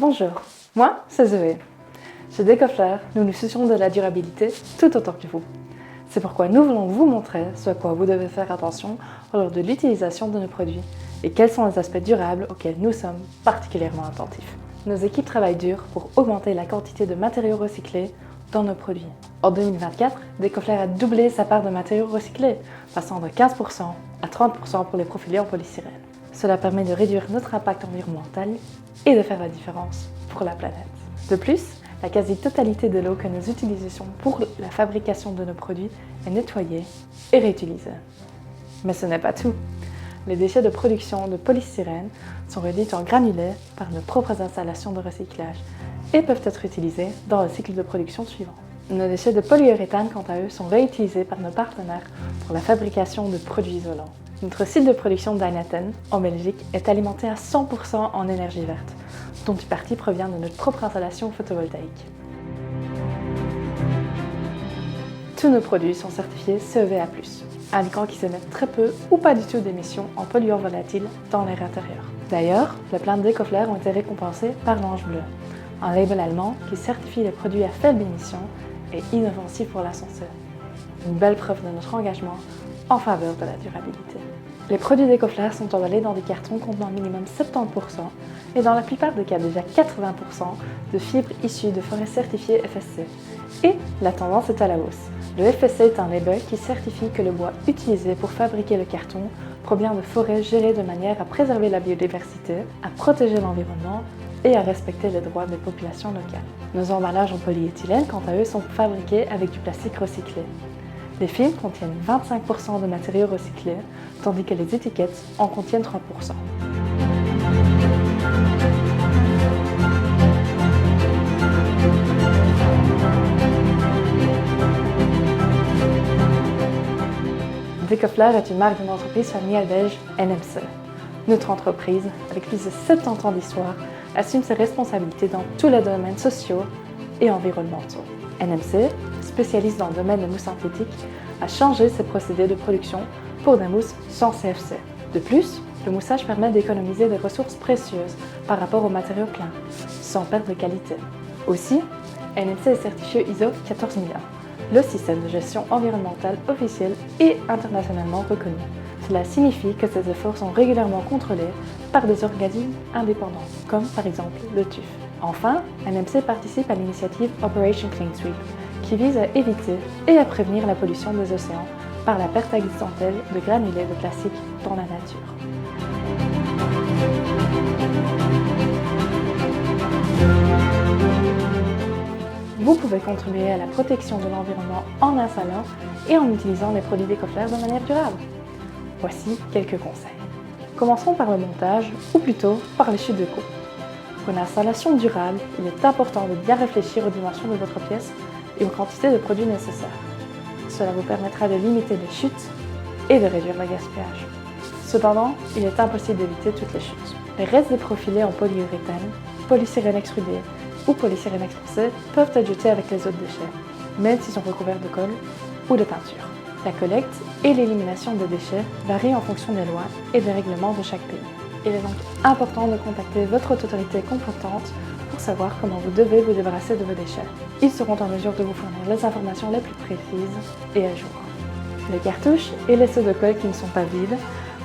Bonjour, moi c'est Zoé. Chez Decoflair, nous nous soucions de la durabilité tout autant que vous. C'est pourquoi nous voulons vous montrer ce à quoi vous devez faire attention lors de l'utilisation de nos produits et quels sont les aspects durables auxquels nous sommes particulièrement attentifs. Nos équipes travaillent dur pour augmenter la quantité de matériaux recyclés dans nos produits. En 2024, Decoflair a doublé sa part de matériaux recyclés, passant de 15% à 30% pour les profilés en polystyrène. Cela permet de réduire notre impact environnemental et de faire la différence pour la planète. De plus, la quasi-totalité de l'eau que nous utilisons pour la fabrication de nos produits est nettoyée et réutilisée. Mais ce n'est pas tout. Les déchets de production de polystyrène sont réduits en granulés par nos propres installations de recyclage et peuvent être utilisés dans le cycle de production suivant. Nos déchets de polyuréthane, quant à eux, sont réutilisés par nos partenaires pour la fabrication de produits isolants. Notre site de production d'Eijnatten, en Belgique, est alimenté à 100% en énergie verte, dont une partie provient de notre propre installation photovoltaïque. Tous nos produits sont certifiés CEVA+, indiquant qu'ils émettent très peu ou pas du tout d'émissions en polluants volatiles dans l'air intérieur. D'ailleurs, les plaintes Decoflair ont été récompensées par l'Ange Bleu, un label allemand qui certifie les produits à faible émission et inoffensifs pour la santé. Une belle preuve de notre engagement en faveur de la durabilité. Les produits Decoflair sont emballés dans des cartons contenant minimum 70% et dans la plupart des cas déjà 80% de fibres issues de forêts certifiées FSC. Et la tendance est à la hausse. Le FSC est un label qui certifie que le bois utilisé pour fabriquer le carton provient de forêts gérées de manière à préserver la biodiversité, à protéger l'environnement et à respecter les droits des populations locales. Nos emballages en polyéthylène, quant à eux, sont fabriqués avec du plastique recyclé. Les films contiennent 25% de matériaux recyclés, tandis que les étiquettes en contiennent 30%. Decoflair est une marque d'une entreprise familiale belge, NMC. Notre entreprise, avec plus de 70 ans d'histoire, assume ses responsabilités dans tous les domaines sociaux et environnementaux. NMC, spécialiste dans le domaine des mousses synthétiques, a changé ses procédés de production pour des mousses sans CFC. De plus, le moussage permet d'économiser des ressources précieuses par rapport aux matériaux pleins, sans perdre de qualité. Aussi, NMC est certifié ISO 14001, le système de gestion environnementale officiel et internationalement reconnu. Cela signifie que ces efforts sont régulièrement contrôlés par des organismes indépendants, comme par exemple le TÜV. Enfin, NMC participe à l'initiative Operation Clean Sweep, qui vise à éviter et à prévenir la pollution des océans par la perte accidentelle de granulés de plastique dans la nature. Vous pouvez contribuer à la protection de l'environnement en installant et en utilisant les produits Decoflair de manière durable. Voici quelques conseils. Commençons par le montage, ou plutôt par les chutes de coûts. Pour une installation durable, il est important de bien réfléchir aux dimensions de votre pièce et aux quantités de produits nécessaires. Cela vous permettra de limiter les chutes et de réduire le gaspillage. Cependant, il est impossible d'éviter toutes les chutes. Les restes des profilés en polyuréthane, polystyrène extrudé ou polystyrène expansé peuvent être jetés avec les autres déchets, même s'ils sont recouverts de colle ou de peinture. La collecte et l'élimination des déchets varient en fonction des lois et des règlements de chaque pays. Il est donc important de contacter votre autorité compétente pour savoir comment vous devez vous débarrasser de vos déchets. Ils seront en mesure de vous fournir les informations les plus précises et à jour. Les cartouches et les seaux de colle qui ne sont pas vides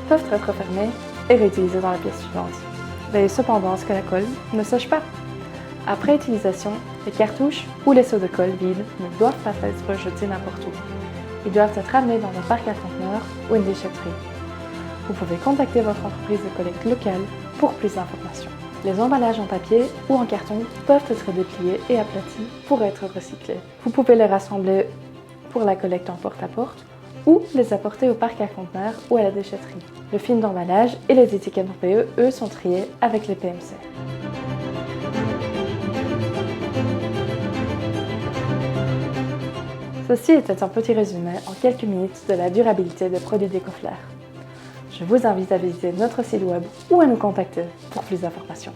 peuvent être refermés et réutilisés dans la pièce suivante. Veillez cependant à ce que la colle ne sèche pas. Après utilisation, les cartouches ou les seaux de colle vides ne doivent pas être jetés n'importe où. Ils doivent être amenés dans un parc à conteneurs ou une déchetterie. Vous pouvez contacter votre entreprise de collecte locale pour plus d'informations. Les emballages en papier ou en carton peuvent être dépliés et aplatis pour être recyclés. Vous pouvez les rassembler pour la collecte en porte-à-porte ou les apporter au parc à conteneurs ou à la déchetterie. Le film d'emballage et les étiquettes en PE, eux, sont triés avec les PMC. Ceci était un petit résumé en quelques minutes de la durabilité des produits Decoflair. Je vous invite à visiter notre site web ou à nous contacter pour plus d'informations.